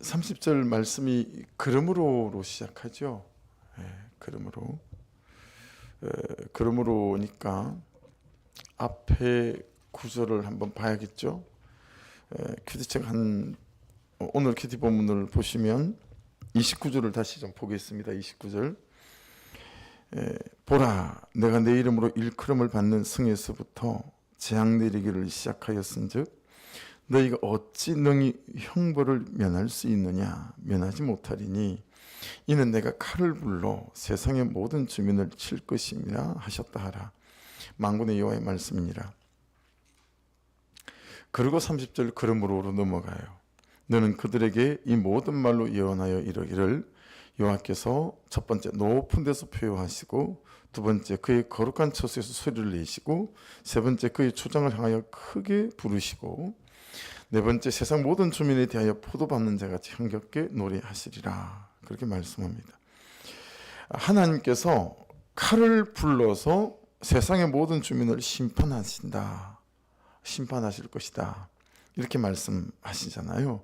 30절 말씀이 그러므로로 시작하죠. 그러므로. 그러므로니까 앞에 구절을 한번 봐야겠죠. 큐티책 오늘 큐티 본문을 보시면 29절을 다시 좀 보겠습니다. 29절. 보라, 내가 내 이름으로 일컬음을 받는 성에서부터 재앙 내리기를 시작하였은즉 너희가 어찌 능히 형벌을 면할 수 있느냐? 면하지 못하리니 이는 내가 칼을 불러 세상의 모든 주민을 칠 것임이라 하셨다 하라. 만군의 여호와의 말씀이니라. 그리고 30절 그러므로로 넘어가요. 너는 그들에게 이 모든 말로 예언하여 이르기를 여호와께서 첫 번째 높은 데서 표효하시고 두 번째 그의 거룩한 처소에서 소리를 내시고 세 번째 그의 초장을 향하여 크게 부르시고 네 번째 세상 모든 주민에 대하여 포도받는 자같이 흥겹게 노래하시리라. 그렇게 말씀합니다. 하나님께서 칼을 불러서 세상의 모든 주민을 심판하신다. 심판하실 것이다. 이렇게 말씀하시잖아요.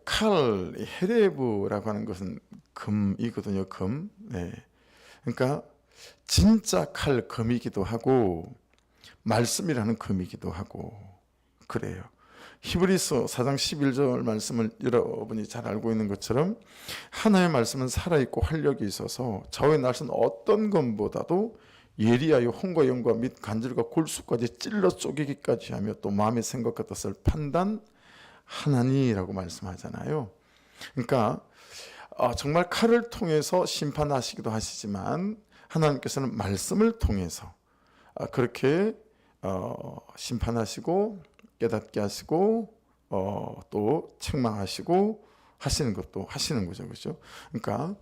칼, 헤레브라고 하는 것은 금이거든요. 금. 네. 그러니까 진짜 칼, 금이기도 하고 말씀이라는 금이기도 하고 그래요. 히브리서 4장 11절 말씀을 여러분이 잘 알고 있는 것처럼 하나님의 말씀은 살아있고 활력이 있어서 저의 날선 어떤 것보다도 예리하여 혼과 영과 및 관절과 골수까지 찔러 쪼개기까지 하며 또 마음의 생각과 뜻을 판단하나니라고 말씀하잖아요. 그러니까 정말 칼을 통해서 심판하시기도 하시지만 하나님께서는 말씀을 통해서 그렇게 심판하시고 깨닫게 하시고 또 책망하시고 하시는 것도 하시는 거죠. 그렇죠? 그러니까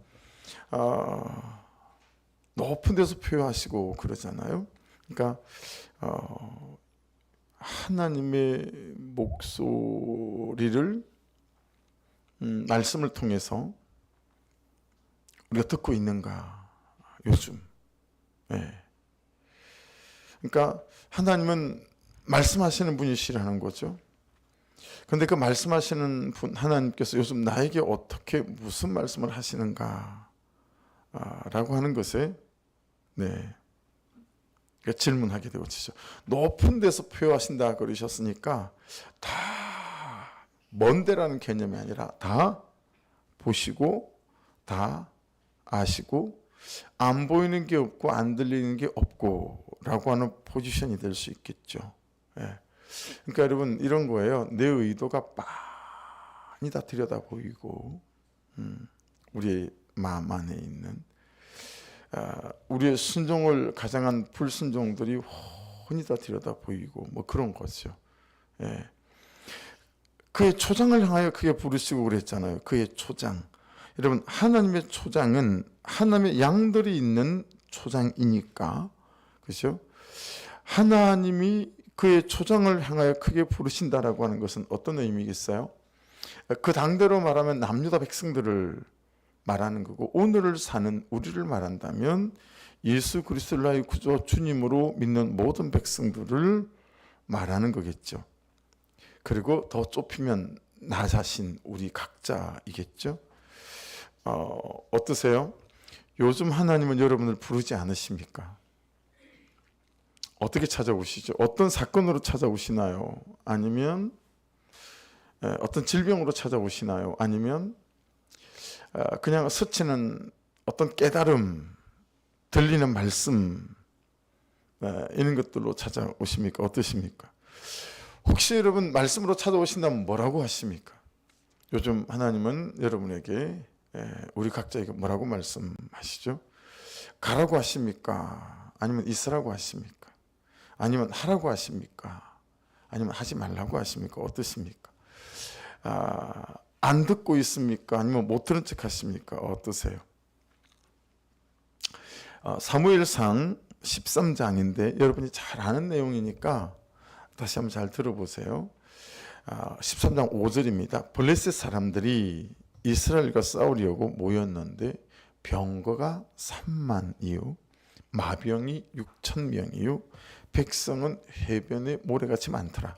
높은 데서 표현하시고 그러잖아요. 그러니까 하나님의 목소리를 말씀을 통해서 우리가 듣고 있는가 요즘. 네. 그러니까 하나님은 말씀하시는 분이시라는 거죠. 그런데 그 말씀하시는 분 하나님께서 요즘 나에게 어떻게 무슨 말씀을 하시는가 라고 하는 것에 질문하게 되어지죠. 높은 데서 표현하신다 그러셨으니까 다 먼데라는 개념이 아니라 다 보시고 다 아시고 안 보이는 게 없고 안 들리는 게 없고 라고 하는 포지션이 될 수 있겠죠. 그러니까 여러분 이런 거예요. 내 의도가 많이 다 들여다 보이고 우리의 마음 안에 있는 우리의 순종을 가장한 불순종들이 훤히 다 들여다 보이고 뭐 그런 거죠. 그의 초장을 향하여 크게 부르시고 그랬잖아요. 그의 초장. 여러분 하나님의 초장은 하나님의 양들이 있는 초장이니까 그렇죠? 하나님이 그의 초장을 향하여 크게 부르신다라고 하는 것은 어떤 의미겠어요? 그 당대로 말하면 남유다 백성들을 말하는 거고 오늘을 사는 우리를 말한다면 예수 그리스도를 나의 구주 주님으로 믿는 모든 백성들을 말하는 거겠죠. 그리고 더 좁히면 나 자신 우리 각자이겠죠. 어떠세요? 요즘 하나님은 여러분을 부르지 않으십니까? 어떻게 찾아오시죠? 어떤 사건으로 찾아오시나요? 아니면 어떤 질병으로 찾아오시나요? 아니면 그냥 스치는 어떤 깨달음, 들리는 말씀 이런 것들로 찾아오십니까? 어떠십니까? 혹시 여러분 말씀으로 찾아오신다면 뭐라고 하십니까? 요즘 하나님은 여러분에게 우리 각자에게 뭐라고 말씀하시죠? 가라고 하십니까? 아니면 있으라고 하십니까? 아니면 하라고 하십니까? 아니면 하지 말라고 하십니까? 어떠십니까? 안 듣고 있습니까? 아니면 못 들은 척 하십니까? 어떠세요? 사무엘상 13장인데 여러분이 잘 아는 내용이니까 다시 한번 잘 들어보세요. 13장 5절입니다. 블레셋 사람들이 이스라엘과 싸우려고 모였는데 병거가 3만이요 마병이 6,000명이요 백성은 해변에 모래같이 많더라.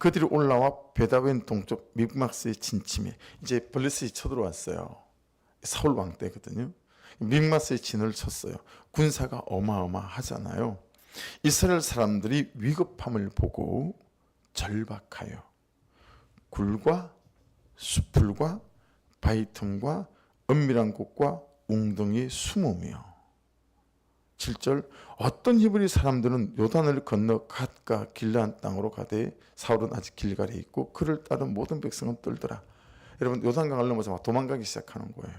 그들이 올라와 베다웬 동쪽 믹마스에 진침해. 이제 블레셋이 쳐들어왔어요. 사울 왕 때거든요. 믹마스에 진을 쳤어요. 군사가 어마어마하잖아요. 이스라엘 사람들이 위급함을 보고 절박하여 굴과 수풀과 바위 틈과 은밀한 곳과 웅덩이에 숨으며 7절 어떤 히브리 사람들은 요단을 건너 갓과 길르한 땅으로 가되 사울은 아직 길갈에 있고 그를 따른 모든 백성은 떨더라. 여러분 요단강을 넘어서 막 도망가기 시작하는 거예요.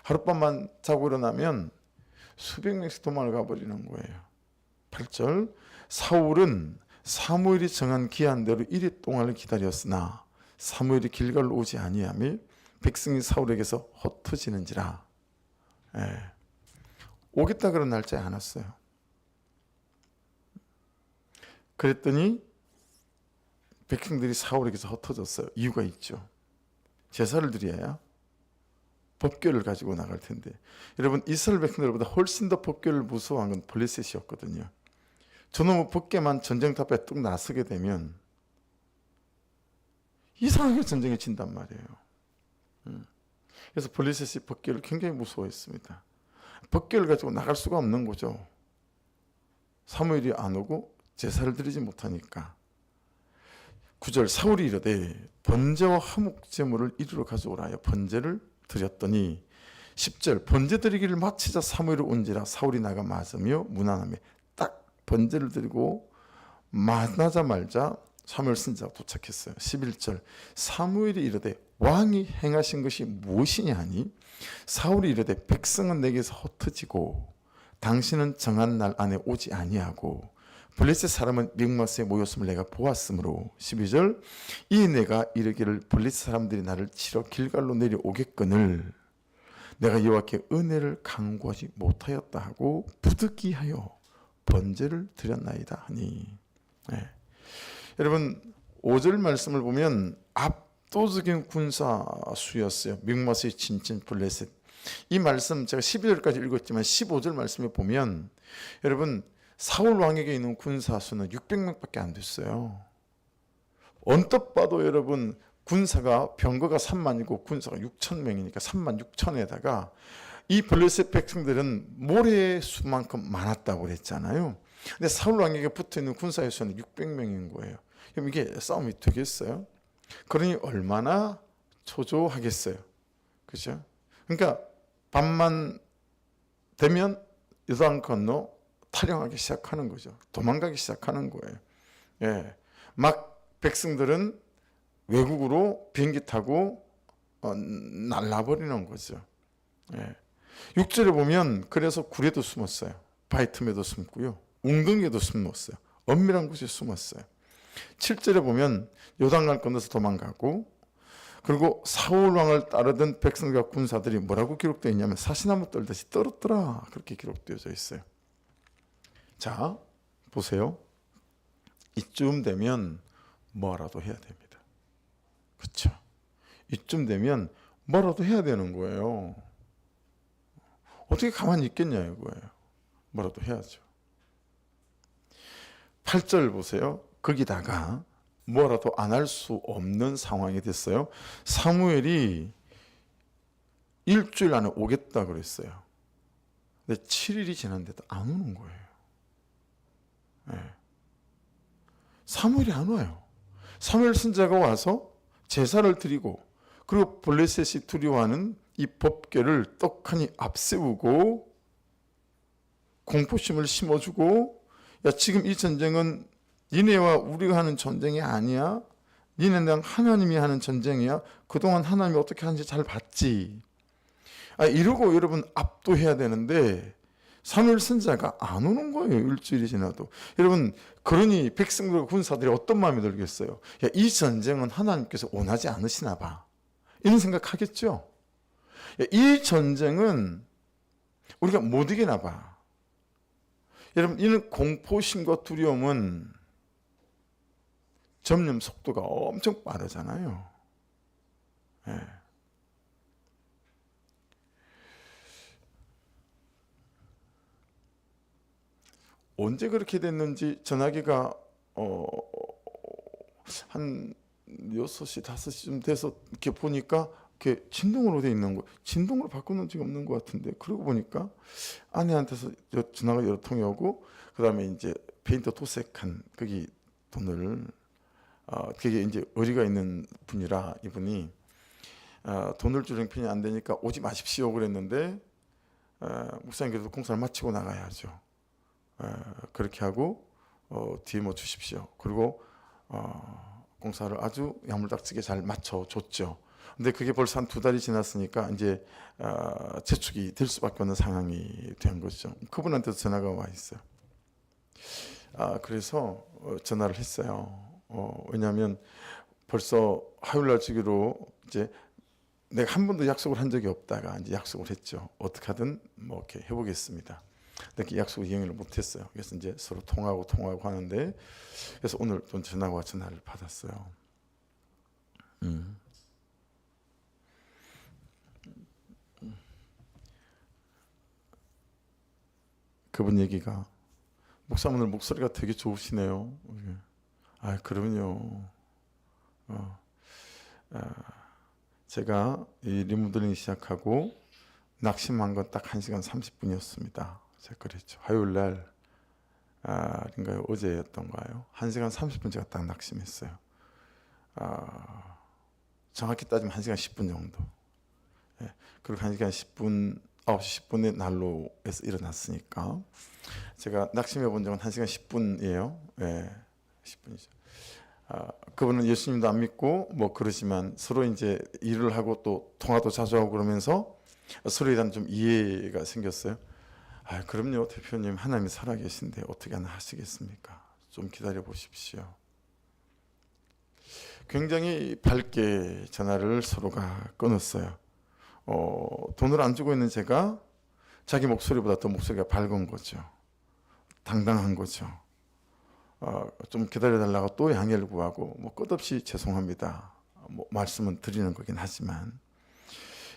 하룻밤만 자고 일어나면 수백 명씩 도망을 가버리는 거예요. 8절 사울은 사무엘이 정한 기한대로 1일 동안을 기다렸으나 사무엘이 길갈로 오지 아니하며 백성이 사울에게서 흩어지는지라. 오겠다 그런 날짜에 안 왔어요. 그랬더니 백성들이 사울에게서 흩어졌어요. 이유가 있죠. 제사를 드려야 법궤를 가지고 나갈 텐데, 여러분 이스라엘 백성들보다 훨씬 더 법궤를 무서워한 건 블레셋이었거든요. 저놈의 법궤만 전쟁탑에 뚝 나서게 되면 이상하게 전쟁에 진단 말이에요. 그래서 블레셋이 법궤를 굉장히 무서워했습니다. 법궤를 가지고 나갈 수가 없는 거죠. 사무엘이 안 오고 제사를 드리지 못하니까. 9절 사울이 이르되 번제와 화목제물을 이리로 가져오라 하여 번제를 드렸더니 10절 번제 드리기를 마치자 사무엘이 온지라 사울이 나가 맞으며 무난하며 딱 번제를 드리고 만나자마자 사무엘 선지자가 도착했어요. 11절 사무엘이 이르되 왕이 행하신 것이 무엇이냐 하니 사울이 이르되 백성은 내게서 흩어지고 당신은 정한 날 안에 오지 아니하고 블레셋 사람은 믹마스에 모였음을 내가 보았으므로 12절 이 내가 이르기를 블레셋 사람들이 나를 치러 길갈로 내려오겠거늘 내가 여호와께 은혜를 간구하지 못하였다 하고 부득이하여 번제를 드렸나이다 하니. 여러분 5절 말씀을 보면 압도적인 군사 수였어요. 믹마스의 진친 블레셋. 이 말씀 제가 12절까지 읽었지만 15절 말씀에 보면 여러분 사울 왕에게 있는 군사 수는 600명밖에 안 됐어요. 언뜻 봐도 여러분 군사가 병거가 3만이고 군사가 6,000명이니까 3만 6천에다가 이 블레셋 백성들은 모래의 수만큼 많았다고 그랬잖아요. 근데 사울 왕에게 붙어 있는 군사의 수는 600명인 거예요. 그럼 이게 싸움이 되겠어요? 그러니 얼마나 초조하겠어요. 그죠? 그러니까 밤만 되면 요단 건너 탈영하기 시작하는 거죠. 도망가기 시작하는 거예요. 막 백성들은 외국으로 비행기 타고 날라버리는 거죠. 6절에 보면 그래서 굴에도 숨었어요. 바위 틈에도 숨고요. 웅덩이에도 숨었어요. 엄밀한 곳에 숨었어요. 7절에 보면 요단강을 건너서 도망가고 그리고 사울 왕을 따르던 백성과 군사들이 뭐라고 기록되어 있냐면 사시나무 떨듯이 떨었더라 그렇게 기록되어져 있어요. 자 보세요. 이쯤 되면 뭐라도 해야 됩니다. 그렇죠? 이쯤 되면 뭐라도 해야 되는 거예요. 어떻게 가만히 있겠냐 이거예요. 뭐라도 해야죠. 8절 보세요. 거기다가 뭐라도 안 할 수 없는 상황이 됐어요. 사무엘이 일주일 안에 오겠다 그랬어요. 근데 7일이 지났는데도 안 오는 거예요. 사무엘이 안 와요. 사무엘 선지자가 와서 제사를 드리고 그리고 블레셋이 두려워하는 이 법궤를 떡하니 앞세우고 공포심을 심어주고 야 지금 이 전쟁은 니네와 우리가 하는 전쟁이 아니야. 니네랑 하나님이 하는 전쟁이야. 그동안 하나님이 어떻게 하는지 잘 봤지. 이러고 여러분 압도해야 되는데 사무엘 선지자가 안 오는 거예요. 일주일이 지나도. 여러분 그러니 백성들과 군사들이 어떤 마음이 들겠어요. 야, 이 전쟁은 하나님께서 원하지 않으시나 봐. 이런 생각하겠죠. 야, 이 전쟁은 우리가 못 이기나 봐. 여러분 이런 공포심과 두려움은 점점 속도가 엄청 빠르잖아요. 언제 그렇게 됐는지 전화기가 한 6시, 5시쯤 돼서 이렇게 보니까 이렇게 진동으로 돼 있는 거, 진동으로 바꾸는 적이 없는 것 같은데, 그러고 보니까 아내한테서 전화가 여러 통이 오고, 그 다음에 이제 페인트 도색한 거기 돈을, 그게 이제 의리가 있는 분이라 이분이 돈을 줄 형편이 안 되니까 오지 마십시오 그랬는데, 목사님 그래도 공사를 마치고 나가야죠. 그렇게 하고 뒤에 뭐 주십시오. 그리고 공사를 아주 야물딱지게 잘 맞춰줬죠. 근데 그게 벌써 한 2달이 지났으니까 이제 재촉이 될 수밖에 없는 상황이 된 거죠. 그분한테도 전화가 와 있어요. 그래서 전화를 했어요. 왜냐하면 벌써 화요일날 주기로 이제 내가 한 번도 약속을 한 적이 없다가 이제 약속을 했죠. 어떻게 하든 뭐 이렇게 해보겠습니다. 근데 그 약속을 이행을 못했어요. 그래서 이제 서로 통하고 하는데, 그래서 오늘 또 전화를 받았어요. 그분 얘기가, 목사님 오늘 목소리가 되게 좋으시네요. 그러면요. 제가 이 리모델링 시작하고 낙심한 건 딱 1시간 30분이었습니다. 제가 그랬죠. 화요일 날 인가요? 어제였던가요? 1시간 30분 제가 딱 낙심했어요. 정확히 따지면 1시간 10분 정도. 그리고 1시간 10분, 9시 10분에 난로에서 일어났으니까 제가 낙심해 본 적은 1시간 10분이에요. 10분이죠. 그분은 예수님도 안 믿고 뭐 그러지만 서로 이제 일을 하고 또 통화도 자주 하고 그러면서 서로에 대한 좀 이해가 생겼어요. 그럼요 대표님, 하나님이 살아계신데 어떻게 하나 하시겠습니까? 좀 기다려 보십시오. 굉장히 밝게 전화를 서로가 끊었어요. 돈을 안 주고 있는 제가 자기 목소리보다 더 목소리가 밝은 거죠. 당당한 거죠. 좀 기다려달라고 또 양해를 구하고 뭐 끝없이 죄송합니다 뭐 말씀은 드리는 거긴 하지만,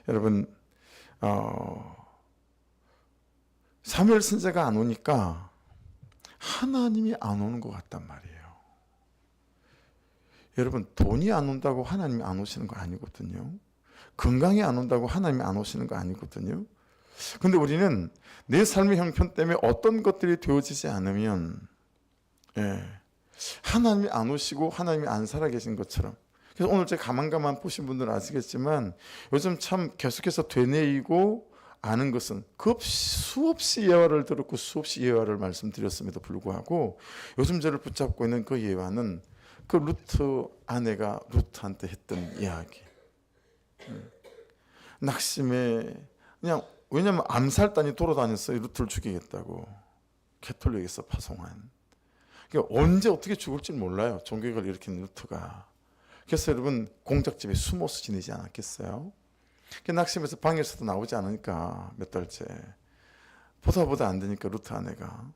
여러분 사무엘 선지자가 안 오니까 하나님이 안 오는 것 같단 말이에요. 여러분, 돈이 안 온다고 하나님이 안 오시는 거 아니거든요. 건강이 안 온다고 하나님이 안 오시는 거 아니거든요. 근데 우리는 내 삶의 형편 때문에 어떤 것들이 되어지지 않으면 하나님이 안 오시고 하나님이 안 살아계신 것처럼. 그래서 오늘 제가 가만 보신 분들은 아시겠지만 요즘 참 계속해서 되뇌이고 아는 것은 수없이 예화를 들었고 수없이 예화를 말씀드렸음에도 불구하고 요즘 저를 붙잡고 있는 그 예화는 그 루트 아내가 루트한테 했던 이야기. 낙심에 그냥, 왜냐하면 암살단이 돌아다녔어요. 루트를 죽이겠다고. 캐톨릭에서 파송한. 그러니까 언제 어떻게 죽을지 몰라요. 종교를 일으킨 루트가. 그래서 여러분 공작집에 숨어서 지내지 않았겠어요? 낙심해서 방에서도 나오지 않으니까 몇 달째 보다 안 되니까 루트 아내가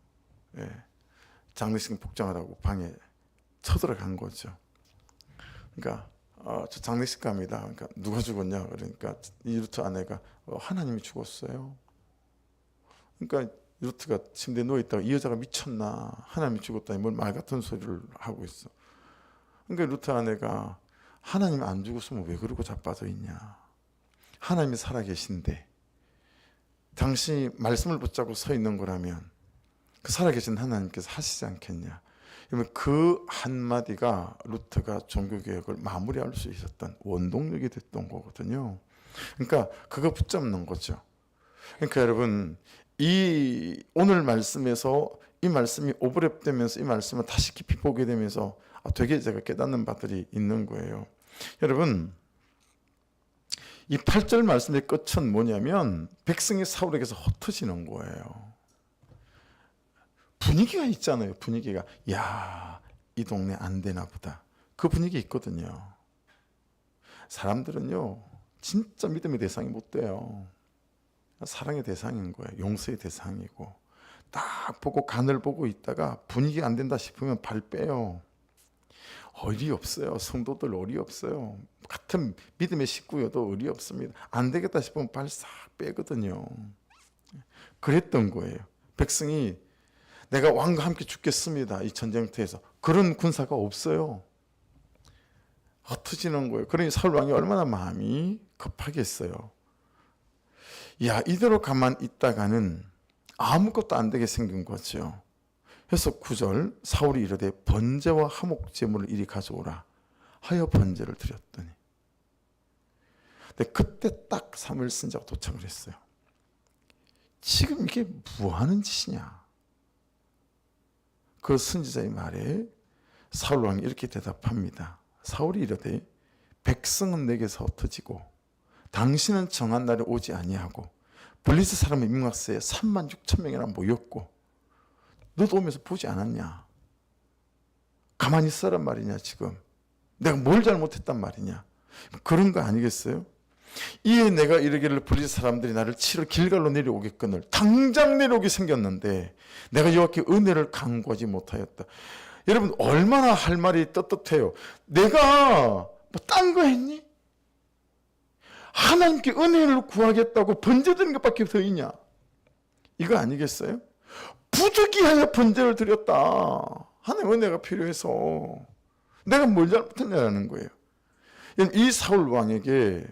장례식 복장을 하고 방에 쳐들어간 거죠. 그러니까 저 장례식 갑니다. 그러니까 누가 죽었냐? 그러니까 이 루트 아내가 하나님이 죽었어요. 그러니까 루트가 침대에 누워있다가 이 여자가 미쳤나? 하나님이 죽었다니 뭘 말 같은 소리를 하고 있어. 그러니까 루트 아내가 하나님이 안 죽었으면 왜 그러고 자빠져 있냐? 하나님이 살아계신데 당신이 말씀을 붙잡고 서 있는 거라면 그 살아계신 하나님께서 하시지 않겠냐? 그러면 그 한마디가 루트가 종교개혁을 마무리할 수 있었던 원동력이 됐던 거거든요. 그러니까 그거 붙잡는 거죠. 그러니까 여러분, 이 오늘 말씀에서 이 말씀이 오버랩되면서 이 말씀을 다시 깊이 보게 되면서 되게 제가 깨닫는 바들이 있는 거예요. 여러분, 이 8절 말씀의 끝은 뭐냐면 백성이 사울에게서 흩어지는 거예요. 분위기가 있잖아요. 분위기가, 야, 이 동네 안 되나 보다. 그 분위기 있거든요. 사람들은요 진짜 믿음의 대상이 못 돼요. 사랑의 대상인 거예요. 용서의 대상이고, 딱 보고 간을 보고 있다가 분위기 안 된다 싶으면 발 빼요. 어리 없어요. 성도들 어리 없어요. 같은 믿음의 식구여도 어리 없습니다. 안 되겠다 싶으면 발 싹 빼거든요. 그랬던 거예요. 백성이 내가 왕과 함께 죽겠습니다. 이 전쟁터에서. 그런 군사가 없어요. 흩어지는 거예요. 그러니 사울 왕이 얼마나 마음이 급하겠어요. 야, 이대로 가만 있다가는 아무것도 안 되게 생긴 거죠. 그래서 9절 사울이 이르되 번제와 화목 제물을 이리 가져오라 하여 번제를 드렸더니, 근데 그때 딱 사무엘 선지자가 도착을 했어요. 지금 이게 뭐 하는 짓이냐? 그 선지자의 말에 사울 왕이 이렇게 대답합니다. 사울이 이르되 백성은 내게서 흩어지고 당신은 정한 날에 오지 아니하고 블리스 사람의 민박새에 36,000명이나 모였고 너도 오면서 보지 않았냐? 가만히 있어란 말이냐? 지금 내가 뭘 잘못했단 말이냐? 그런 거 아니겠어요? 이에 내가 이르기를 블리스 사람들이 나를 치러 길갈로 내려오겠거늘 당장 내려오게 생겼는데 내가 여호와께 은혜를 간구하지 못하였다. 여러분 얼마나 할 말이 떳떳해요. 내가 뭐 딴 거 했니? 하나님께 은혜를 구하겠다고 번제드린 것밖에 더 있냐? 이거 아니겠어요? 부득이하여 번제를 드렸다. 하나님 은혜가 필요해서 내가 뭘 잘못했냐는 거예요. 이 사울 왕에게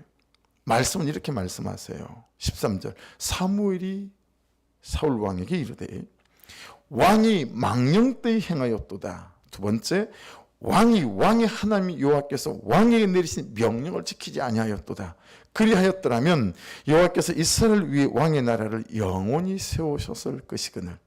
말씀은 이렇게 말씀하세요. 13절 사무엘이 사울 왕에게 이르되 왕이 망령되이 행하였도다. 두 번째, 왕의 하나님 여호와께서 왕에게 내리신 명령을 지키지 아니하였도다. 그리하였더라면 여호와께서 이스라엘 위에 왕의 나라를 영원히 세우셨을 것이거늘.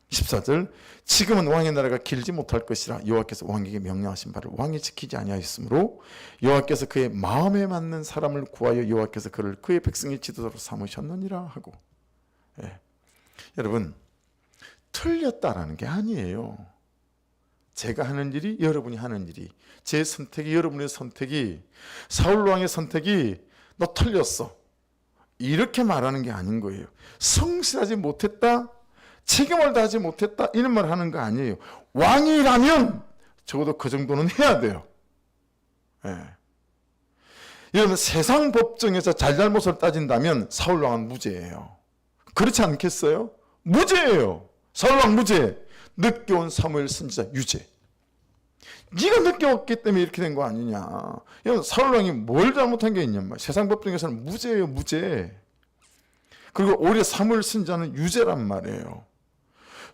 14절 지금은 왕의 나라가 길지 못할 것이라 여호와께서 왕에게 명령하신 바를 왕이 지키지 아니하였으므로 여호와께서 그의 마음에 맞는 사람을 구하여 여호와께서 그를 그의 백성의 지도자로 삼으셨느니라 하고. 여러분 틀렸다라는 게 아니에요. 제가 하는 일이 여러분이 하는 일이, 제 선택이 여러분의 선택이, 사울 왕의 선택이 너 틀렸어 이렇게 말하는 게 아닌 거예요. 성실하지 못했다, 책임을 다하지 못했다 이런 말 하는 거 아니에요. 왕이라면 적어도 그 정도는 해야 돼요. 여러분 세상 법정에서 잘잘못을 따진다면 사울 왕은 무죄예요. 그렇지 않겠어요? 무죄예요. 사울 왕 무죄. 늦게 온 사무엘 선지자 유죄. 네가 늦게 왔기 때문에 이렇게 된 거 아니냐. 사울 왕이 뭘 잘못한 게 있냐. 세상 법정에서는 무죄예요. 무죄. 그리고 오히려 사무엘 선지자는 유죄란 말이에요.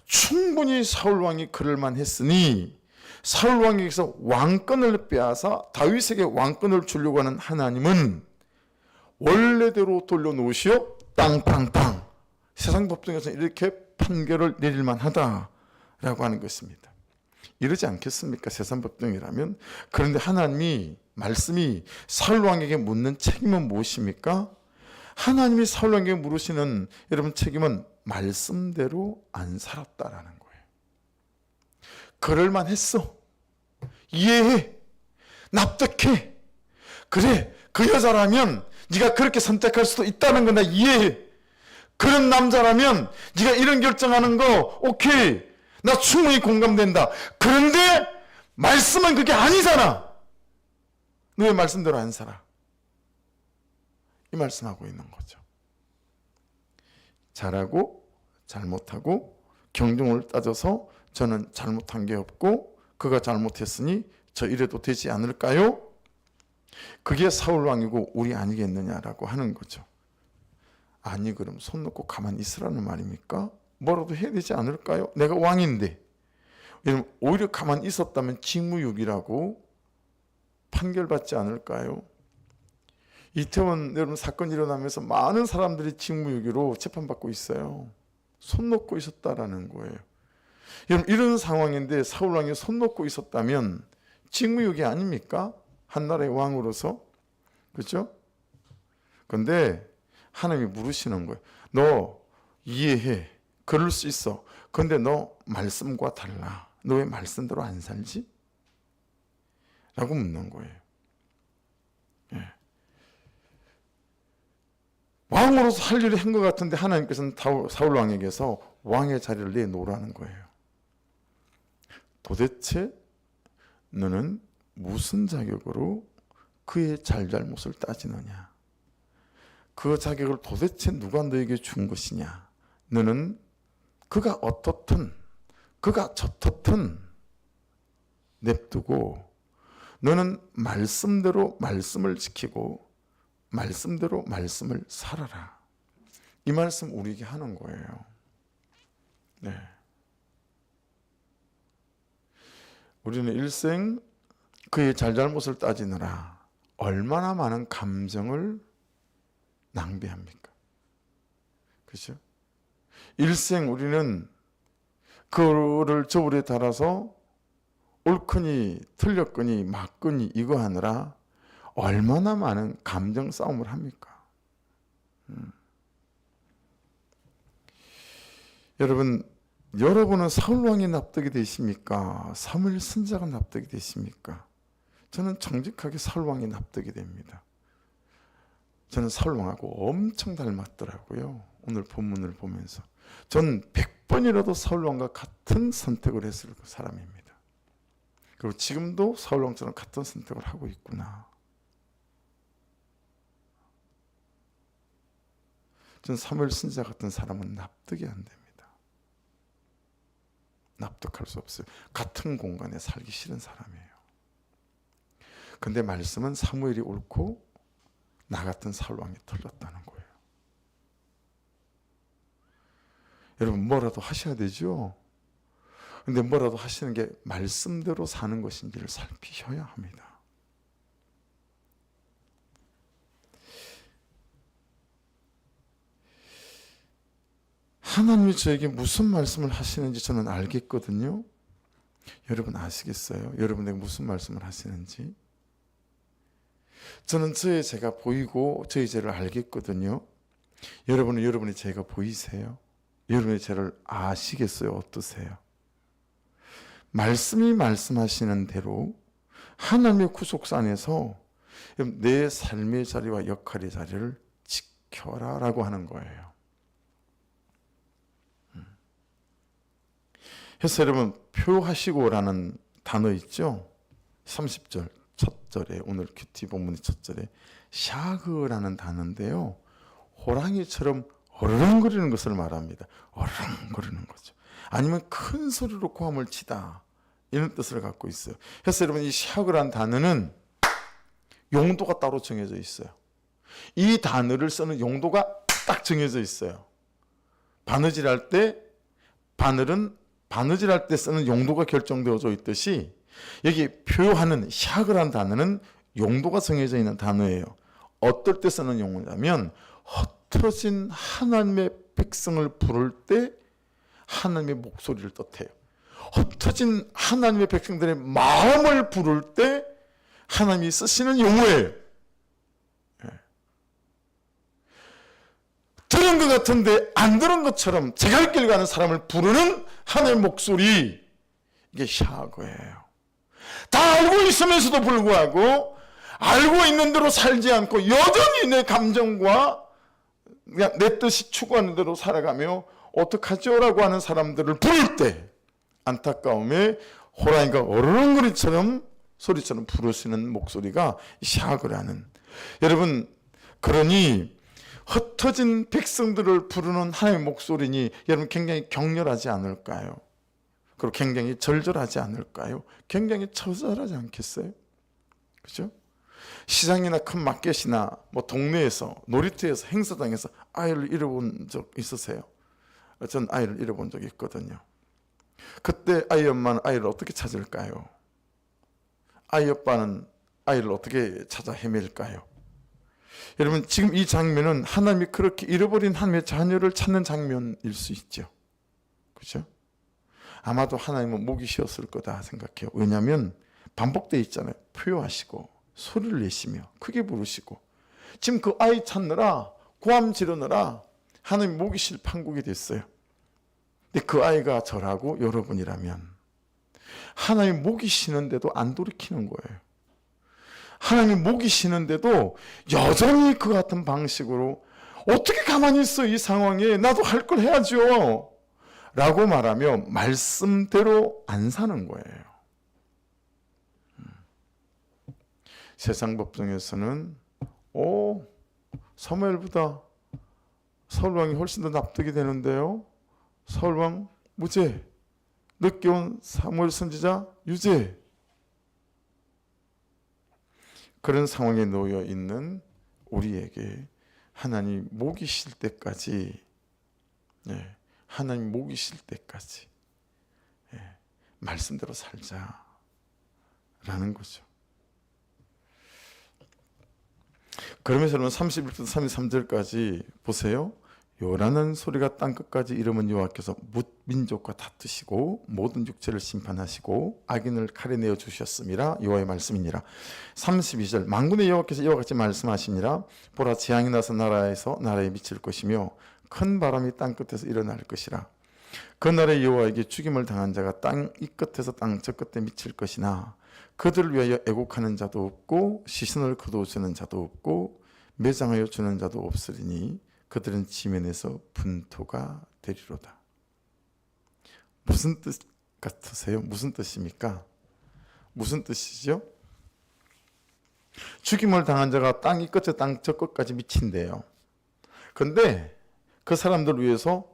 충분히 사울 왕이 그럴만 했으니 사울 왕에게서 왕권을 빼앗아 다윗에게 왕권을 주려고 하는 하나님은 원래대로 돌려놓으시오 땅땅땅. 세상 법정에서는 이렇게 판결을 내릴만 하다라고 하는 것입니다. 이러지 않겠습니까? 세상 법정이라면. 그런데 하나님이 말씀이 사울 왕에게 묻는 책임은 무엇입니까? 하나님이 사울 왕에게 물으시는 여러분 책임은 말씀대로 안 살았다라는 거예요. 그럴만 했어. 이해해. 납득해. 그래, 그 여자라면 네가 그렇게 선택할 수도 있다는 건 나 이해해. 그런 남자라면 네가 이런 결정하는 거 오케이. 나 충분히 공감된다. 그런데 말씀은 그게 아니잖아. 너 왜 말씀대로 안 살아? 이 말씀하고 있는 거죠. 잘하고 잘못하고 경중을 따져서 저는 잘못한 게 없고 그가 잘못했으니 저 이래도 되지 않을까요? 그게 사울 왕이고 우리 아니겠느냐라고 하는 거죠. 아니 그럼 손 놓고 가만히 있으라는 말입니까? 뭐라도 해야 되지 않을까요? 내가 왕인데. 여러분 오히려 가만히 있었다면 직무유기라고 판결받지 않을까요? 이태원 여러분 사건 일어나면서 많은 사람들이 직무유기로 재판받고 있어요. 손 놓고 있었다라는 거예요. 여러분 이런 상황인데 사울 왕이 손 놓고 있었다면 직무유기 아닙니까? 한 나라의 왕으로서. 그렇죠? 그런데 하나님이 물으시는 거예요. 너 이해해. 그럴 수 있어. 그런데 너 말씀과 달라. 너 왜 말씀대로 안 살지? 라고 묻는 거예요. 왕으로서 할 일을 한 것 같은데 하나님께서는 사울 왕에게서 왕의 자리를 내놓으라는 거예요. 도대체 너는 무슨 자격으로 그의 잘잘못을 따지느냐? 그 자격을 도대체 누가 너에게 준 것이냐? 너는 그가 어떻든 그가 저떻든 냅두고 너는 말씀대로 말씀을 지키고 말씀대로 말씀을 살아라. 이 말씀 우리에게 하는 거예요. 네. 우리는 일생 그의 잘잘못을 따지느라 얼마나 많은 감정을 낭비합니까? 그렇죠? 일생 우리는 그를 저울에 달아서 옳거니 틀렸거니 맞거니 이거 하느라 얼마나 많은 감정 싸움을 합니까? 여러분은 사울왕이 납득이 되십니까? 사무엘 선지자가 납득이 되십니까? 저는 정직하게 사울왕이 납득이 됩니다. 저는 사울왕하고 엄청 닮았더라고요. 오늘 본문을 보면서. 전 100번이라도 사울왕과 같은 선택을 했을 사람입니다. 그리고 지금도 사울왕처럼 같은 선택을 하고 있구나. 전 사무엘 선지자 같은 사람은 납득이 안 됩니다. 납득할 수 없어요. 같은 공간에 살기 싫은 사람이에요. 근데 말씀은 사무엘이 옳고 나 같은 사울왕이 틀렸다는 거예요. 여러분 뭐라도 하셔야 되죠. 근데 뭐라도 하시는 게 말씀대로 사는 것인지를 살피셔야 합니다. 하나님이 저에게 무슨 말씀을 하시는지 저는 알겠거든요. 여러분 아시겠어요? 여러분에게 무슨 말씀을 하시는지. 저는 저의 죄가 보이고 저의 죄를 알겠거든요. 여러분은 여러분의 죄가 보이세요? 여러분의 죄를 아시겠어요? 어떠세요? 말씀이 말씀하시는 대로 하나님의 구속사 안에서 내 삶의 자리와 역할의 자리를 지켜라 라고 하는 거예요. 그래서 여러분 표하시고라는 단어 있죠? 30절 첫 절에 오늘 큐티 본문의 첫 절에 샤그라는 단어인데요. 호랑이처럼 어르렁거리는 것을 말합니다. 어르렁거리는 거죠. 아니면 큰 소리로 고함을 치다 이런 뜻을 갖고 있어요. 그래서 여러분 이 샤그라는 단어는 용도가 따로 정해져 있어요. 이 단어를 쓰는 용도가 딱 정해져 있어요. 바느질할 때 바느질할 때 쓰는 용도가 결정되어져 있듯이 여기 표하는 샤그라는 단어는 용도가 정해져 있는 단어예요. 어떨 때 쓰는 용어냐면 흩어진 하나님의 백성을 부를 때 하나님의 목소리를 뜻해요. 흩어진 하나님의 백성들의 마음을 부를 때 하나님이 쓰시는 용어예요. 들은 것 같은데 안 들은 것처럼 제갈 길 가는 사람을 부르는 하나님의 목소리, 이게 샤그예요. 다 알고 있으면서도 불구하고 알고 있는 대로 살지 않고 여전히 내 감정과 그냥 내 뜻이 추구하는 대로 살아가며 어떡하죠? 라고 하는 사람들을 부를 때 안타까움에 호랑이가 어르렁거리처럼 소리처럼 부르시는 목소리가 샤그라는. 여러분 그러니 흩어진 백성들을 부르는 하나님의 목소리니 여러분 굉장히 격렬하지 않을까요? 그리고 굉장히 절절하지 않을까요? 굉장히 처절하지 않겠어요? 그죠? 시장이나 큰 마켓이나 뭐 동네에서 놀이터에서 행사장에서 아이를 잃어본 적 있으세요? 전 아이를 잃어본 적이 있거든요. 그때 아이 엄마는 아이를 어떻게 찾을까요? 아이 아빠는 아이를 어떻게 찾아 헤맬까요? 여러분 지금 이 장면은 하나님이 그렇게 잃어버린 하나님의 자녀를 찾는 장면일 수 있죠. 그렇죠? 아마도 하나님은 목이 쉬었을 거다 생각해요. 왜냐하면 반복되어 있잖아요. 표효하시고 소리를 내시며 크게 부르시고 지금 그 아이 찾느라 고함 지르느라 하나님 목이 쉴 판국이 됐어요. 근데 그 아이가 저라고 여러분이라면 하나님 목이 쉬는데도 안 돌이키는 거예요. 하나님 목이 쉬는데도 여전히 그 같은 방식으로 어떻게 가만히 있어 이 상황에 나도 할 걸 해야죠 라고 말하며 말씀대로 안 사는 거예요. 세상 법정에서는 사무엘보다 사울왕이 훨씬 더 납득이 되는데요. 사울왕 무죄, 늦게 온 사무엘 선지자 유죄. 그런 상황에 놓여 있는 우리에게 하나님 목이 쉴 때까지, 하나님 목이 쉴 때까지 말씀대로 살자라는 거죠. 그러면서 여러분 31부터 33절까지 보세요. 요란한 소리가 땅끝까지 이르면 여호와께서 뭇민족과 다투시고 모든 육체를 심판하시고 악인을 칼에 내어 주셨음이라. 여호와의 말씀이니라. 32절 만군의 여호와께서 이와 같이 말씀하시니라. 보라 재앙이 나서 나라에서 나라에 미칠 것이며 큰 바람이 땅끝에서 일어날 것이라. 그날에 여호와에게 죽임을 당한 자가 땅 이 끝에서 땅 저 끝에 미칠 것이나 그들을 위하여 애곡하는 자도 없고 시선을 거두어주는 자도 없고 매장하여 주는 자도 없으리니 그들은 지면에서 분토가 되리로다. 무슨 뜻 같으세요? 무슨 뜻입니까? 무슨 뜻이죠? 죽임을 당한 자가 땅 이 끝에 땅 저 끝까지 미친대요. 근데 그 사람들 위해서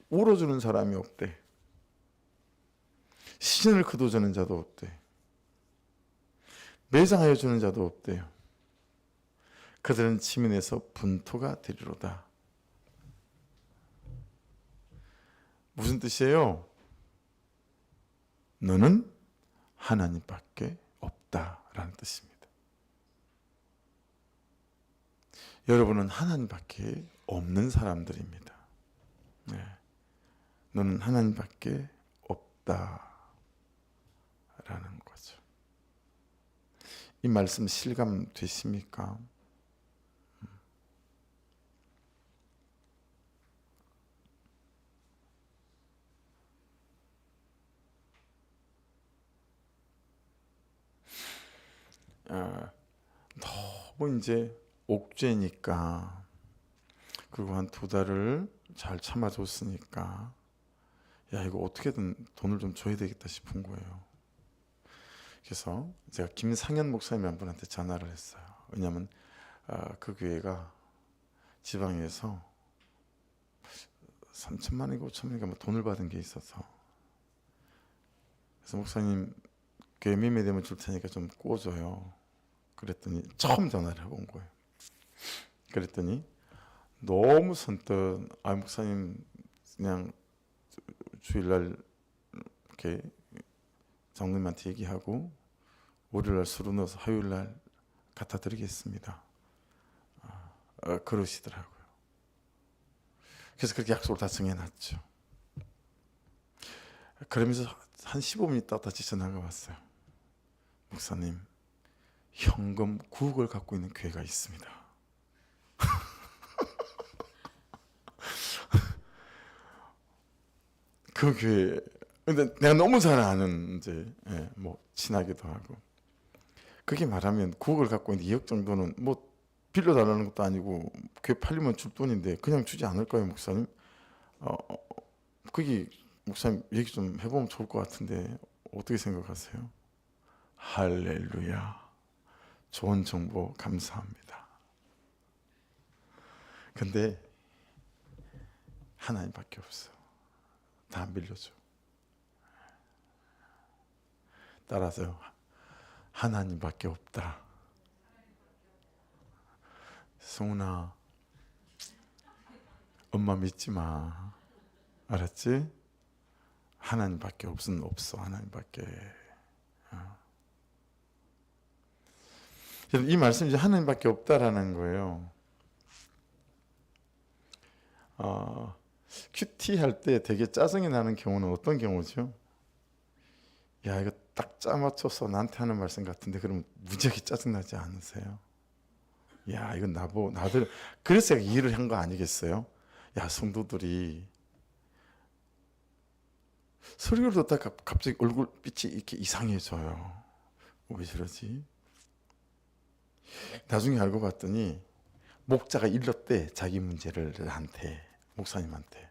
울어주는 사람이 없대. 시선을 거둬주는 자도 없대. 매장하여 주는 자도 없대요. 그들은 지면에서 분토가 되리로다. 무슨 뜻이에요? 너는 하나님밖에 없다라는 뜻입니다. 여러분은 하나님밖에 없는 사람들입니다. 너는 하나님밖에 없다라는 거죠. 이 말씀 실감 되십니까? 너무 이제 옥죄니까, 그리고 한 2달을 잘 참아줬으니까 야 이거 어떻게든 돈을 좀 줘야 되겠다 싶은 거예요. 그래서 제가 김상현 목사님 한 분한테 전화를 했어요. 왜냐하면 그 교회가 지방에서 3천만 원인가 5천만 원인가 뭐 돈을 받은 게 있어서, 그래서 목사님 교회 매매되면 줄 테니까 좀 꿔줘요. 그랬더니 처음 전화를 해본 거예요. 그랬더니 너무 선뜻 목사님 그냥 주일날 이렇게 장로님한테 얘기하고 월요일날 수로 넣어서 화요일날 갖다 드리겠습니다. 그러시더라고요. 그래서 그렇게 약속을 다 정해놨죠. 그러면서 한 15분 있다가 다시 전화가 왔어요. 목사님, 현금 9억을 갖고 있는 교회가 있습니다. 그 교회, 근데 내가 너무 잘 아는 이제 뭐 친하기도 하고, 그게 말하면 9억을 갖고 있는데 2억 정도는 뭐 빌려달라는 것도 아니고 교회 팔리면 줄 돈인데 그냥 주지 않을까요, 목사님? 그게 목사님 얘기 좀 해보면 좋을 것 같은데 어떻게 생각하세요? 할렐루야, 좋은 정보 감사합니다. 근데 하나님밖에 없어. 다 빌려줘. 따라서 하나님밖에 없다. 성훈아, 엄마 믿지 마. 알았지? 하나님밖에 없어. 하나님밖에. 이 말씀이 이제 하나님밖에 없다라는 거예요. 큐티 할 때 되게 짜증이 나는 경우는 어떤 경우죠? 야 이거 딱 짜맞춰서 나한테 하는 말씀 같은데 그러면 무지하게 짜증나지 않으세요? 야 이건 나들 그래서 제가 이해를 한 거 아니겠어요? 야 성도들이 설교를 듣다가 갑자기 얼굴빛이 이렇게 이상해져요. 왜 저러지? 나중에 알고 봤더니 목자가 일렀대, 자기 문제를 나한테, 목사님한테.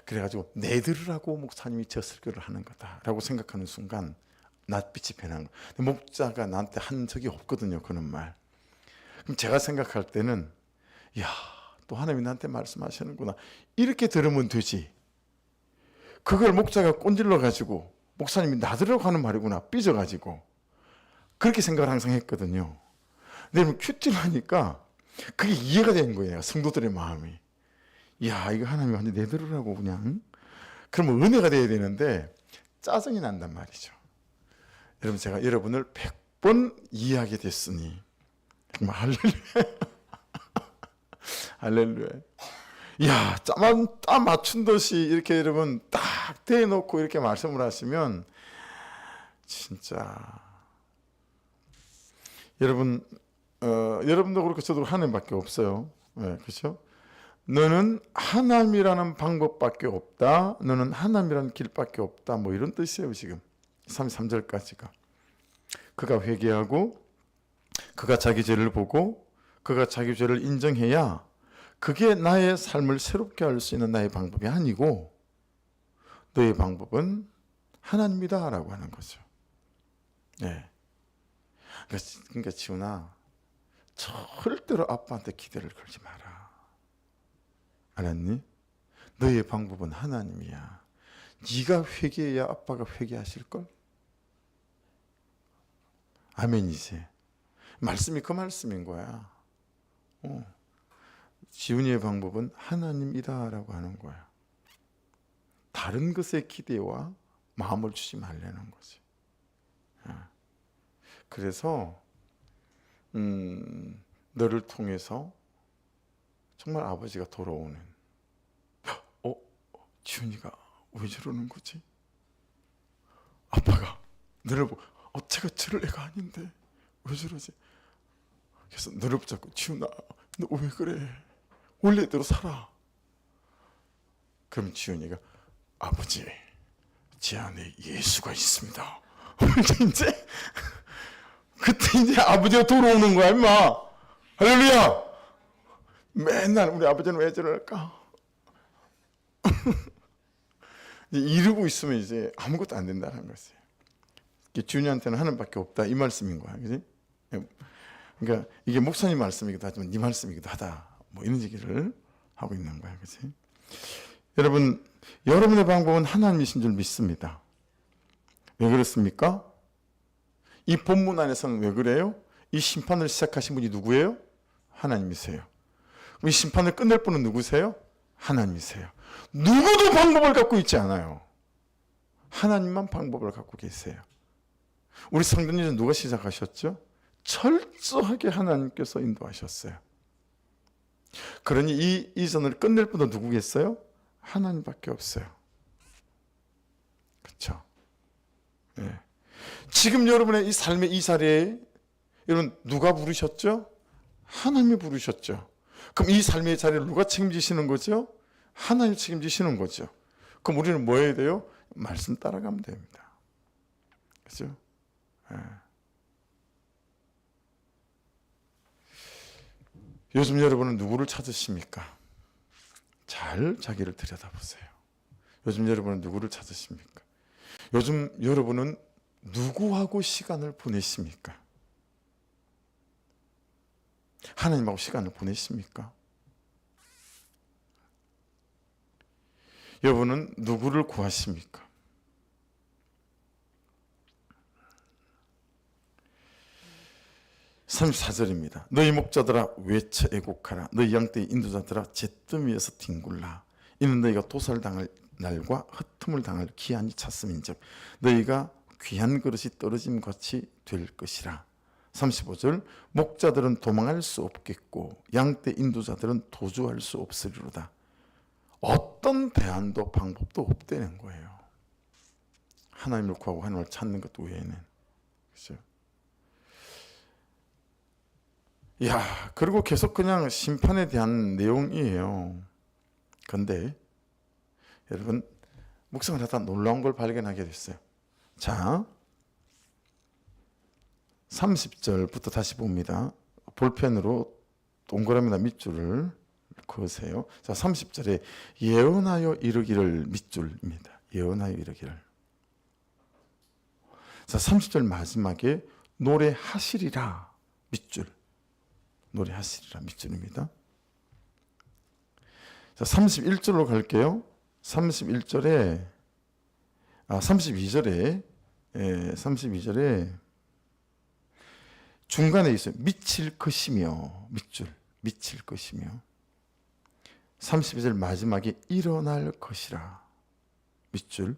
그래가지고 내 들으라고 목사님이 저 설교를 하는 거다라고 생각하는 순간 낯빛이 변한 거예요. 목자가 나한테 한 적이 없거든요, 그런 말. 그럼 제가 생각할 때는 야, 또 하나님이 나한테 말씀하시는구나, 이렇게 들으면 되지. 그걸 목자가 꼰질러 가지고 목사님이 나들으라고 하는 말이구나, 삐져가지고 그렇게 생각을 항상 했거든요. 근데 큐티를 하니까 그게 이해가 되는 거예요. 성도들의 마음이. 야, 이거 하나님이 완전 내들으라고 그냥. 그러면 은혜가 돼야 되는데 짜증이 난단 말이죠. 여러분, 제가 여러분을 100번 이해하게 됐으니 정말 할렐루야. 할렐루야. 야, 땀 맞춘 듯이 이렇게 여러분 딱 대놓고 이렇게 말씀을 하시면 진짜 여러분, 여러분도 그렇고 저도 하나님밖에 없어요. 네, 그렇죠? 너는 하나님이라는 방법밖에 없다. 너는 하나님이라는 길밖에 없다. 뭐 이런 뜻이에요. 지금 33절까지가. 그가 회개하고 그가 자기 죄를 보고 그가 자기 죄를 인정해야 그게 나의 삶을 새롭게 할 수 있는 나의 방법이 아니고 너의 방법은 하나님이다 라고 하는 거죠. 네. 그러니까 지훈아, 절대로 아빠한테 기대를 걸지 마라. 알았니? 너의 방법은 하나님이야. 네가 회개해야 아빠가 회개하실걸? 아멘이지. 말씀이 그 말씀인 거야. 지훈이의 방법은 하나님이다 라고 하는 거야. 다른 것에 기대와 마음을 주지 말라는 거지. 그래서 너를 통해서 정말 아버지가 돌아오는, 지훈이가 왜 저러는 거지? 아빠가 너를 보고 제가 저럴 애가 아닌데 왜 저러지? 그래서 너를 붙잡고 지훈아, 너 왜 그래? 원래대로 살아. 그럼 지훈이가 아버지, 제 안에 예수가 있습니다. 이제 그때 이제 아버지가 돌아오는 거야, 임마. 할렐루야. 맨날 우리 아버지는 왜 저럴까? 이러고 있으면 이제 아무것도 안 된다는 것이에요. 지훈이한테는 하나님밖에 없다 이 말씀인 거야, 그지? 그러니까 이게 목사님 말씀이기도 하지만 네 말씀이기도 하다. 뭐 이런 얘기를 하고 있는 거야, 그지? 여러분, 여러분의 방법은 하나님이신 줄 믿습니다. 왜 그렇습니까? 이 본문 안에서는 왜 그래요? 이 심판을 시작하신 분이 누구예요? 하나님이세요. 그럼 이 심판을 끝낼 분은 누구세요? 하나님이세요. 누구도 방법을 갖고 있지 않아요. 하나님만 방법을 갖고 계세요. 우리 성도님은 누가 시작하셨죠? 철저하게 하나님께서 인도하셨어요. 그러니 이 이전을 끝낼 분은 누구겠어요? 하나님밖에 없어요. 그렇죠? 네. 지금 여러분의 이 삶의 이 자리에 여러분 누가 부르셨죠? 하나님이 부르셨죠. 그럼 이 삶의 자리를 누가 책임지시는 거죠? 하나님이 책임지시는 거죠. 그럼 우리는 뭐 해야 돼요? 말씀 따라가면 됩니다. 그렇죠? 네. 요즘 여러분은 누구를 찾으십니까? 잘 자기를 들여다보세요. 요즘 여러분은 누구를 찾으십니까? 요즘 여러분은 누구하고 시간을 보내십니까? 하나님하고 시간을 보내십니까? 여러분은 누구를 구하십니까? (34절입니다) 너희 목자들아 외쳐 애곡하라. 너희 양떼의 인도자들아 잿더미 위에서 뒹굴라. 이는 너희가 도살당할 날과 흩음을 당할 기한이 찼음인즉 너희가 귀한 그릇이 떨어짐 같이 될 것이라. 35절 목자들은 도망할 수 없겠고 양떼 인도자들은 도주할 수 없으리로다. 어떤 대안도 방법도 없다는 거예요. 하나님을 구하고 하나님을 찾는 것 외에는. 그렇죠? 야, 그리고 계속 그냥 심판에 대한 내용이에요. 그런데 여러분, 묵상을 하다 놀라운 걸 발견하게 됐어요. 자, 30절부터 다시 봅니다. 볼펜으로 동그라미나 밑줄을 그으세요. 자, 30절에 예언하여 이르기를 밑줄입니다. 예언하여 이르기를. 자, 30절 마지막에 노래하시리라 밑줄. 노래하시리라 밑줄입니다. 자, 31절로 갈게요. 32절에 중간에 있어요. 미칠 것이며, 밑줄, 미칠 것이며. 32절 마지막에 일어날 것이라, 밑줄.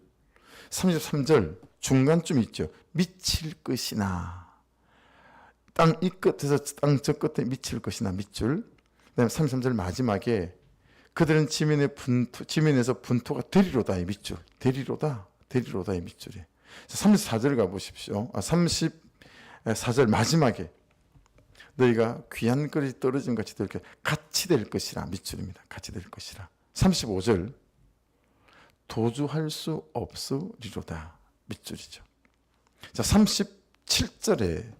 33절 중간쯤 있죠. 미칠 것이나, 땅 이 끝에서 땅 저 끝에 미칠 것이나, 밑줄. 그다음에 33절 마지막에 그들은 지면에서 분토가 되리로다의 밑줄. 되리로다의 밑줄이. 34절 가보십시오. 34절 마지막에 너희가 귀한 것이 떨어진 같이 같이 될 것이라, 밑줄입니다. 같이 될 것이라. 35절 도주할 수 없으리로다, 밑줄이죠. 자, 37절에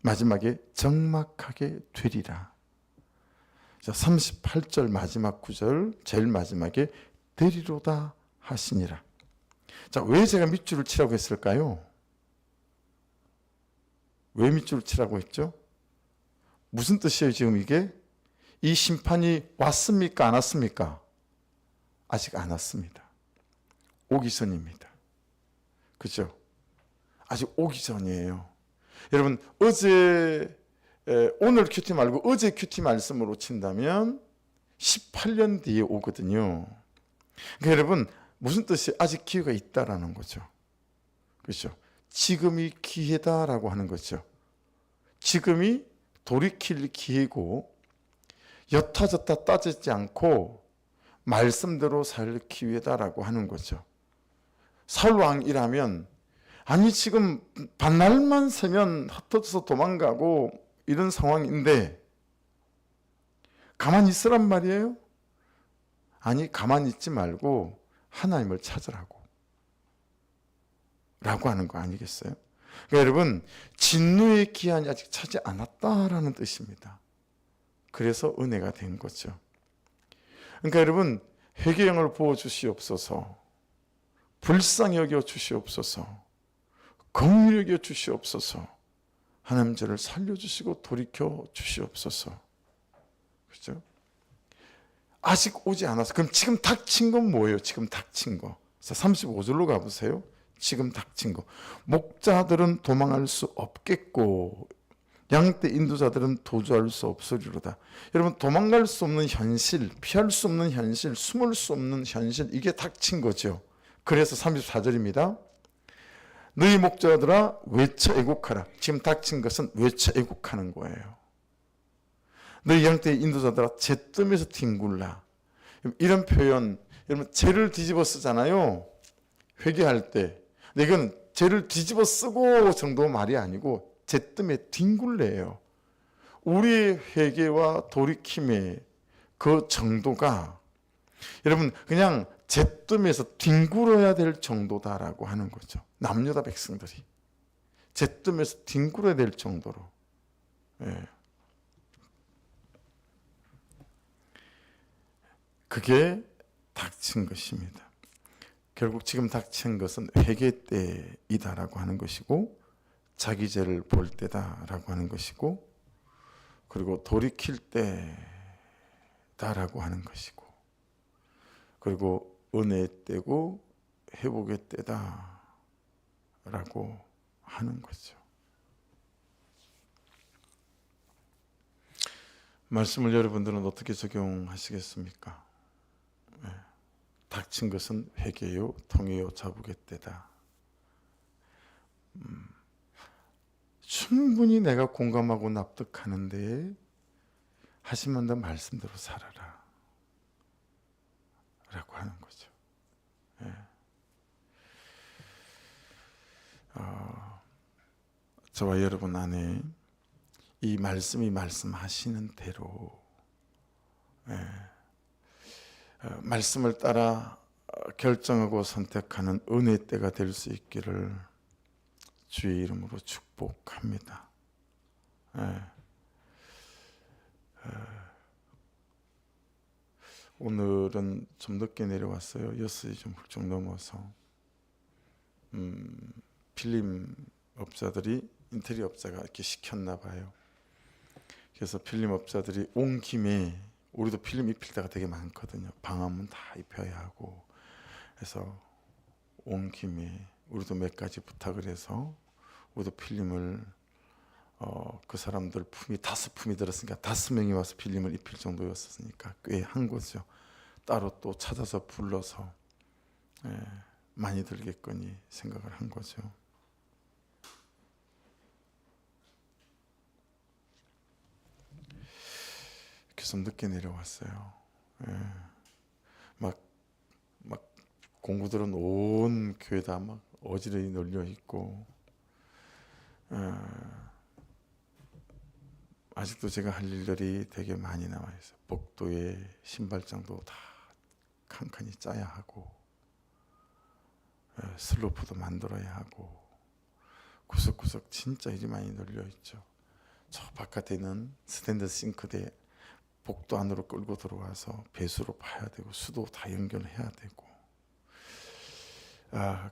마지막에 적막하게 되리라. 자, 38절 마지막 구절 제일 마지막에 되리로다 하시니라. 자, 왜 제가 밑줄을 치라고 했을까요? 왜 밑줄을 치라고 했죠? 무슨 뜻이에요, 지금 이게? 이 심판이 왔습니까? 안 왔습니까? 아직 안 왔습니다. 오기 전입니다. 그죠? 아직 오기 전이에요. 여러분, 오늘 큐티 말고 어제 큐티 말씀으로 친다면 18년 뒤에 오거든요. 그러니까 여러분, 무슨 뜻이에요? 아직 기회가 있다라는 거죠. 그렇죠? 지금이 기회다라고 하는 거죠. 지금이 돌이킬 기회고, 옅어졌다 따지지 않고 말씀대로 살 기회다라고 하는 거죠. 사울 왕이라면, 아니 지금 반날만 새면 흩어져서 도망가고 이런 상황인데 가만히 있으란 말이에요? 아니, 가만히 있지 말고 하나님을 찾으라고 라고 하는 거 아니겠어요? 그러니까 여러분, 진노의 기한이 아직 차지 않았다라는 뜻입니다. 그래서 은혜가 된 거죠. 그러니까 여러분, 회개형을 부어주시옵소서, 불쌍히 여겨 주시옵소서, 긍휼히 여겨 주시옵소서, 하나님 저를 살려주시고 돌이켜 주시옵소서. 그렇죠? 아직 오지 않았어. 그럼 지금 닥친 건 뭐예요? 지금 닥친 거. 35절로 가보세요. 지금 닥친 거. 목자들은 도망할 수 없겠고 양떼 인도자들은 도주할 수 없으리로다. 여러분, 도망갈 수 없는 현실, 피할 수 없는 현실, 숨을 수 없는 현실, 이게 닥친 거죠. 그래서 34절입니다. 너희 목자들아 외쳐 애곡하라. 지금 닥친 것은 외쳐 애곡하는 거예요. 너희 양떼 인도자들아 잿더미에서 뒹굴라. 이런 표현, 여러분, 죄를 뒤집어 쓰잖아요, 회개할 때. 근데 이건 죄를 뒤집어 쓰고 정도 말이 아니고 잿더미에 뒹굴래요. 우리의 회개와 돌이킴의 그 정도가 여러분 그냥 잿더미에서 뒹굴어야 될 정도다라고 하는 거죠. 남유다 백성들이 잿더미에서 뒹굴어야 될 정도로. 예. 그게 닥친 것입니다. 결국 지금 닥친 것은 회개 때이다라고 하는 것이고, 자기 죄를 볼 때다라고 하는 것이고, 그리고 돌이킬 때다라고 하는 것이고, 그리고 은혜의 때고 회복의 때다라고 하는 거죠. 말씀을 여러분들은 어떻게 적용하시겠습니까? 네. 닥친 것은 회개요, 통회요, 자복의 때다. 충분히 내가 공감하고 납득하는데 하시면 더 말씀대로 살아라 라고 하는 거죠. 네. 저와 여러분 안에 이 말씀이 말씀하시는 대로 말씀을 따라 결정하고 선택하는 은혜 때가 될 수 있기를 주의 이름으로 축복합니다. 오늘은 좀 늦게 내려왔어요. 6시 좀 훌쩍 넘어서. 필름 업자들이, 인테리어 업자가 이렇게 시켰나 봐요. 그래서 필름 업자들이 온 김에, 우리도 필름 입힐 때가 되게 많거든요. 방화문 다 입혀야 하고. 그래서 온 김에 우리도 몇 가지 부탁을 해서 우리도 필름을 그 사람들 품이 5품이 들었으니까 5명이 와서 필름을 입힐 정도였으니까 꽤 한 거죠. 따로 또 찾아서 불러서 많이 들겠거니 생각을 한 거죠. 그래서 늦게 내려왔어요. 막 공구들은 온 교회다 막 어지러이 널려 있고, 아직도 제가 할 일들이 되게 많이 남아 있어요. 복도에 신발장도 다 칸칸이 짜야 하고, 슬로프도 만들어야 하고, 구석구석 진짜 일이 많이 널려 있죠. 저 바깥에 있는 스탠드 싱크대 복도 안으로 끌고 들어와서 배수로 파야 되고 수도 다 연결해야 되고.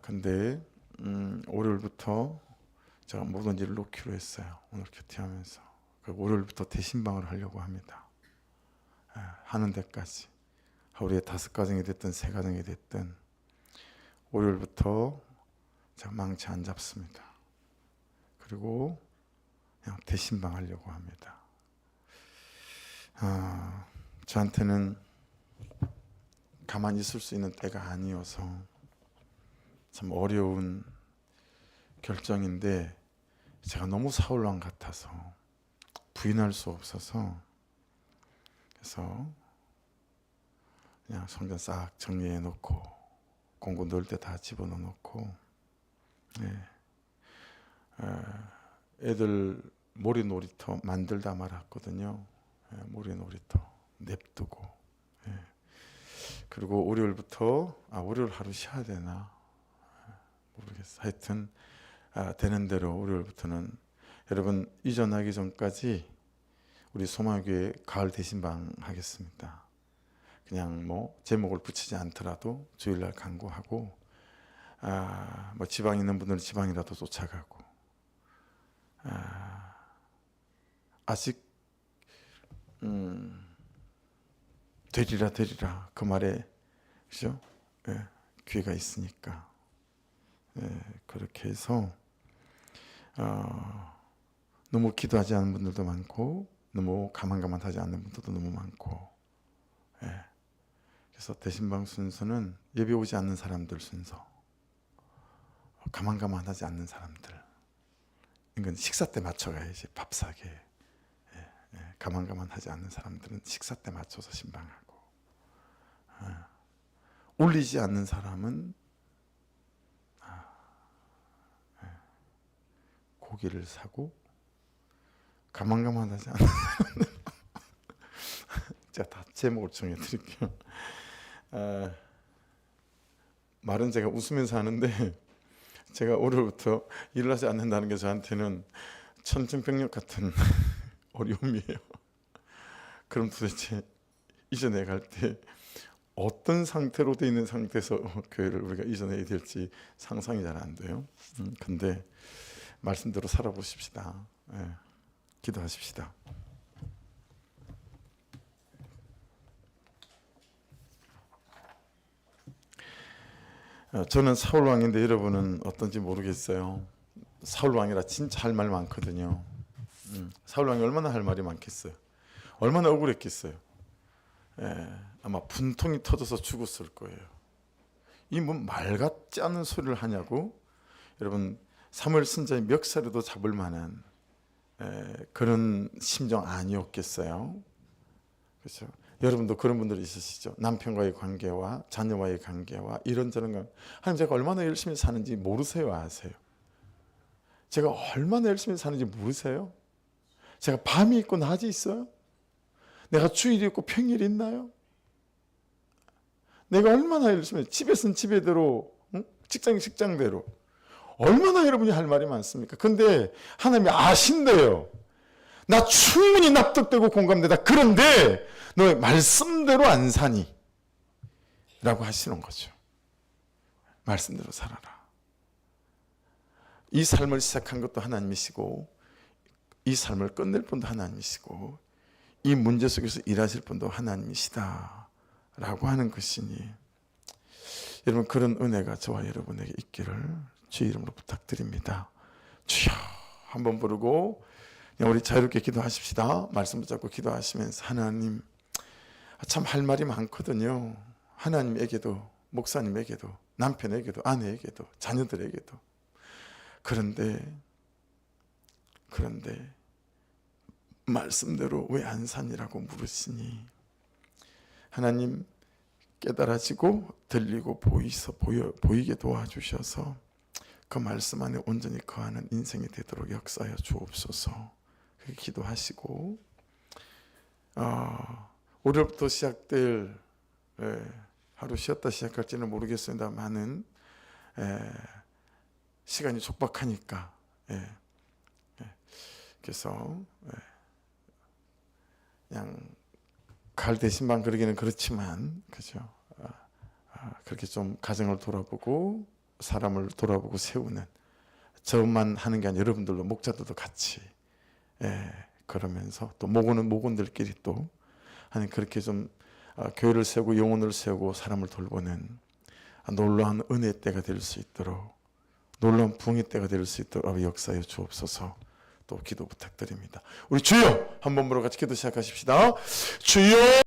근데 월요일부터 제가 모든 일을 놓기로 했어요. 오늘 큐티하면서 월요일부터 대신방을 하려고 합니다. 하는 데까지 하루에 5가정이 됐든 3가정이 됐든 월요일부터 제가 망치 안 잡습니다. 그리고 그냥 대신방 하려고 합니다. 저한테는 가만히 있을 수 있는 때가 아니어서 참 어려운 결정인데, 제가 너무 사울왕 같아서 부인할 수 없어서, 그래서 그냥 성전 싹 정리해 놓고 공구 넣을 때 다 집어넣어 놓고, 애들 모래놀이터 만들다 말았거든요. 모래놀이터 냅두고. 그리고 월요일부터 월요일 하루 쉬어야 되나 모르겠어. 하여튼 되는 대로 월요일부터는 여러분 이전하기 전까지 우리 소망교회 가을 대신방 하겠습니다. 그냥 뭐 제목을 붙이지 않더라도 주일날 강구하고, 뭐 지방에 있는 분들은 지방이라도 쫓아가고, 아직 되리라 그 말에 그죠? 기회가 있으니까 그렇게 해서 너무 기도하지 않는 분들도 많고 너무 가만가만하지 않는 분들도 너무 많고, 그래서 대신방 순서는 예배 오지 않는 사람들 순서, 가만가만하지 않는 사람들, 이건 식사 때 맞춰가야지. 밥사게 가만가만하지 않는 사람들은 식사 때 맞춰서 신방하고, 울리지 않는 사람은 고기를 사고, 가만가만하지 않는 사람들 제가 다 제목을 정해드릴게요. 말은 제가 웃으면서 하는데 제가 올해부터 일을 하지 않는다는 게 저한테는 천천병력 같은 어려움이에요. 그럼 도대체 이전에 갈 때 어떤 상태로 돼 있는 상태에서 교회를 우리가 이전해야 될지 상상이 잘 안 돼요. 근데 말씀대로 살아보십시다. 기도하십시다. 저는 사울왕인데 여러분은 어떤지 모르겠어요. 사울왕이라 진짜 할 말 많거든요. 사울왕이 얼마나 할 말이 많겠어요. 얼마나 억울했겠어요. 아마 분통이 터져서 죽었을 거예요. 이 뭐 말 같지 않은 소리를 하냐고. 여러분 사무엘 선지자의 멱살에도 잡을 만한 그런 심정 아니었겠어요. 그렇죠? 여러분도 그런 분들 있으시죠? 남편과의 관계와 자녀와의 관계와 이런저런 건, 하나님 제가 얼마나 열심히 사는지 모르세요? 아세요? 제가 얼마나 열심히 사는지 모르세요? 제가 밤이 있고 낮이 있어요? 내가 주일이 있고 평일이 있나요? 내가 얼마나 열심히, 집에서는 집에대로, 직장은 직장대로, 얼마나 여러분이 할 말이 많습니까? 근데 하나님이 아신대요. 나 충분히 납득되고 공감되다. 그런데 너의 말씀대로 안 사니? 라고 하시는 거죠. 말씀대로 살아라. 이 삶을 시작한 것도 하나님이시고, 이 삶을 끝낼 분도 하나님이시고, 이 문제 속에서 일하실 분도 하나님이시다 라고 하는 것이니, 여러분 그런 은혜가 저와 여러분에게 있기를 주 이름으로 부탁드립니다. 주여 한번 부르고 그냥 우리 자유롭게 기도하십시다. 말씀 붙잡고 기도하시면서 하나님, 참 할 말이 많거든요. 하나님에게도, 목사님에게도, 남편에게도, 아내에게도, 자녀들에게도. 그런데 말씀대로 왜 안 사니라고 물으시니, 하나님 깨달아지고 들리고 보이게 도와주셔서 그 말씀 안에 온전히 거하는 인생이 되도록 역사하여 주옵소서. 그렇게 기도하시고, 오늘부터 시작될, 하루 쉬었다 시작할지는 모르겠습니다만은 시간이 촉박하니까, 그래서 그냥 갈 대신만 그러기는 그렇지만, 그죠? 그렇게 좀 가정을 돌아보고 사람을 돌아보고 세우는, 저만 하는 게 아니라 여러분들도, 목자들도 같이 그러면서 또 목원들끼리 또 하는, 그렇게 좀 교회를 세우고 영혼을 세우고 사람을 돌보는 놀라운 은혜 때가 될 수 있도록, 놀라운 부흥의 때가 될 수 있도록 역사해 주옵소서. 또 기도 부탁드립니다. 우리 주여 한번 물어 같이 기도 시작하십시다. 주여.